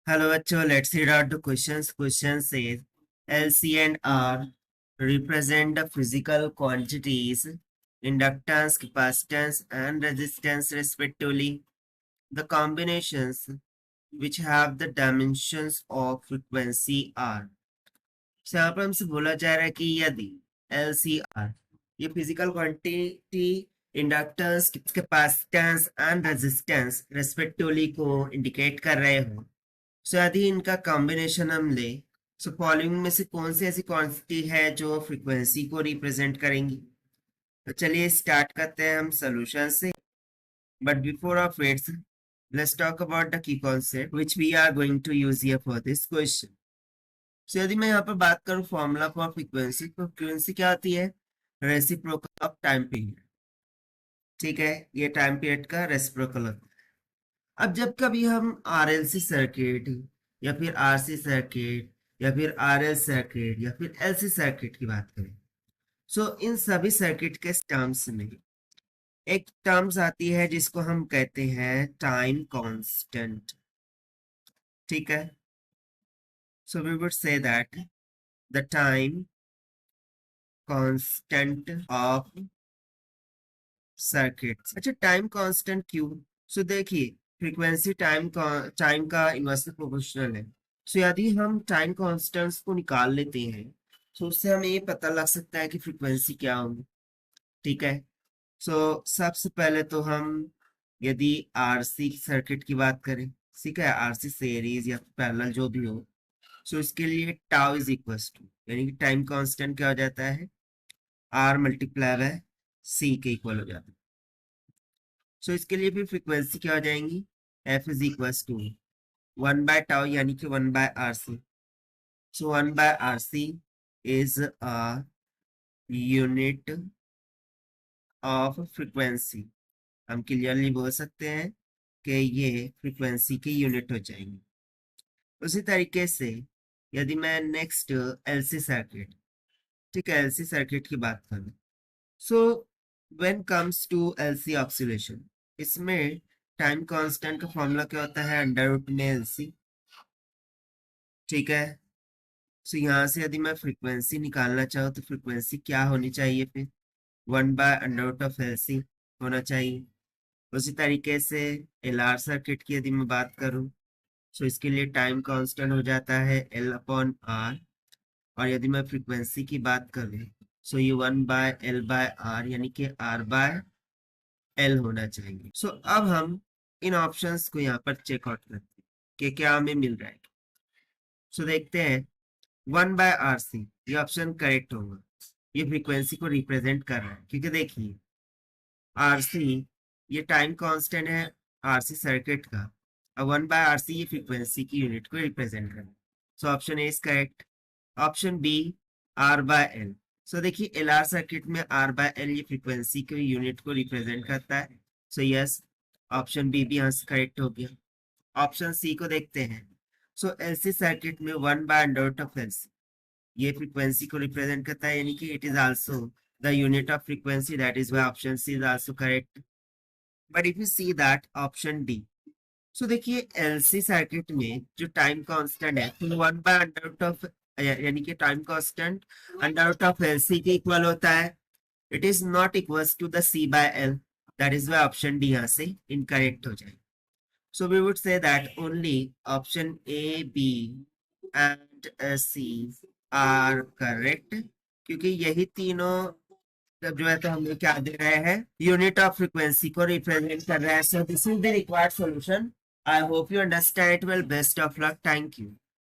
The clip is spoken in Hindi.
Hello, bachcho. Let's read out the questions. Question says L, C, and R represent the physical quantities, inductance, capacitance, and resistance, respectively. The combinations which have the dimensions of frequency are. So यहाँ पर हमसे बोला जा रहा है कि यदि L, C, R ये physical quantity inductance capacitance and resistance respectively को इंडिकेट कर रहे हो, सो यदि इनका कॉम्बिनेशन हम ले, सो फॉलोइंग में से कौन सी ऐसी क्वांटिटी है जो फ्रीक्वेंसी को रिप्रेजेंट करेंगी। तो चलिए स्टार्ट करते हैं हम सॉल्यूशन से, but before of its let's talk about the key concept which we are going to use here for this question. So यदि मैं यहाँ पर बात करूँ फॉर्मूला फॉर फ्रीक्वेंसी, तो फ्रीक्वेंसी क्या होती है? Reciprocal of time period. ठीक है, ये टाइम पीरियड का रेसिप्रोकल होता है। अब जब कभी हम आरएलसी सर्किट या फिर आरसी सर्किट या फिर आरएल सर्किट या फिर एलसी सर्किट की बात करें, सो इन सभी सर्किट के टर्म्स में एक टर्म्स आती है जिसको हम कहते हैं टाइम कांस्टेंट। ठीक है, so we would say that the time constant of circuits. अच्छा, टाइम कांस्टेंट क्यों? सो देखिए, फ्रीक्वेंसी टाइम का इनवर्सली प्रोपोर्शनल है। सो यदि हम टाइम कांस्टेंट्स को निकाल लेते हैं, तो उससे हमें ये पता लग सकता है कि फ्रीक्वेंसी क्या होगी। ठीक है, सो सबसे पहले तो हम यदि आरसी सर्किट की बात करें, ठीक है, आरसी सीरीज या पैरेलल जो भी हो, सो इसके लिए टाउ इज इक्वल टू, यानी कि टाइम कांस्टेंट क्या हो जाता है? आर मल्टीप्लाई बाय सी के इक्वल हो जाता है। सो इसके लिए फिर फ्रीक्वेंसी क्या हो जाएंगी? एफ इज इक्वल टू 1/टाउ यानी कि 1/RC। So 1/RC is a unit of frequency. हम क्लियरली बोल सकते हैं कि ये फ्रीक्वेंसी की यूनिट हो जाएंगी। उसी तरीके से यदि मैं नेक्स्ट एलसी सर्किट, ठीक है, एलसी सर्किट की बात करूं, so when comes to LC oscillation, इसमें टाइम कांस्टेंट का फॉर्मूला क्या होता है? अंडर रूट में एलसी। ठीक है, सो यहाँ से यदि मैं फ्रीक्वेंसी निकालना चाहूँ तो फ्रीक्वेंसी क्या होनी चाहिए? फिर 1/अंडर रूट ऑफ एलसी होना चाहिए। उसी तरीके से एल आर सर्किट की यदि मैं बात करूँ, सो इसके लिए टाइम कांस्टेंट हो जाता है L/R। और यदि मैं फ्रीक्वेंसी की बात करूँ, सो ये 1/L/R यानी कि R/L होना चाहिए। सो अब हम इन ऑप्शंस को यहाँ पर चेकआउट करते हैं कि क्या हमें मिल रहा है। सो देखते हैं 1/RC, ये ऑप्शन करेक्ट होगा। ये फ्रीक्वेंसी को रिप्रेजेंट कर रहा है, क्योंकि देखिए आरसी ये टाइम कांस्टेंट है आरसी सर्किट का, और 1/RC ये फ्रीक्वेंसी की यूनिट को रिप्रेजेंट कर रहा है। So option A is correct. Option B R/L। So देखिए एल आर सर्किट में R/L ये फ्रीक्वेंसी की यूनिट को रिप्रेजेंट करता है। सो यस, ऑप्शन बी भी यहाँ से करेक्ट हो गया। ऑप्शन सी को देखते हैं। सो एलसी सर्किट में 1/अंडर ऑफ एलसी ये फ्रीक्वेंसी को रिप्रेजेंट करता है, यानी कि it is also the unit of frequency, that is why option C is also correct. But if you see that option D, so देखिए एलसी सर्किट में जो टाइम कांस्टेंट है तो 1/अंडर ऑफ, यानी कि time constant under of LC के इक्वल होता है। It is not equal to the C/L, that is why option D यहाँ से इनकरेक्ट हो जाएगा। So we would say that only option A, B and C are correct, क्योंकि यही तीनों जब जो है तो हमें क्या दे रहे हैं? यूनिट ऑफ फ्रीक्वेंसी को रिप्रेजेंट कर रहे हैं। So this is the required solution. I hope you understand it well. Best of luck. Thank you.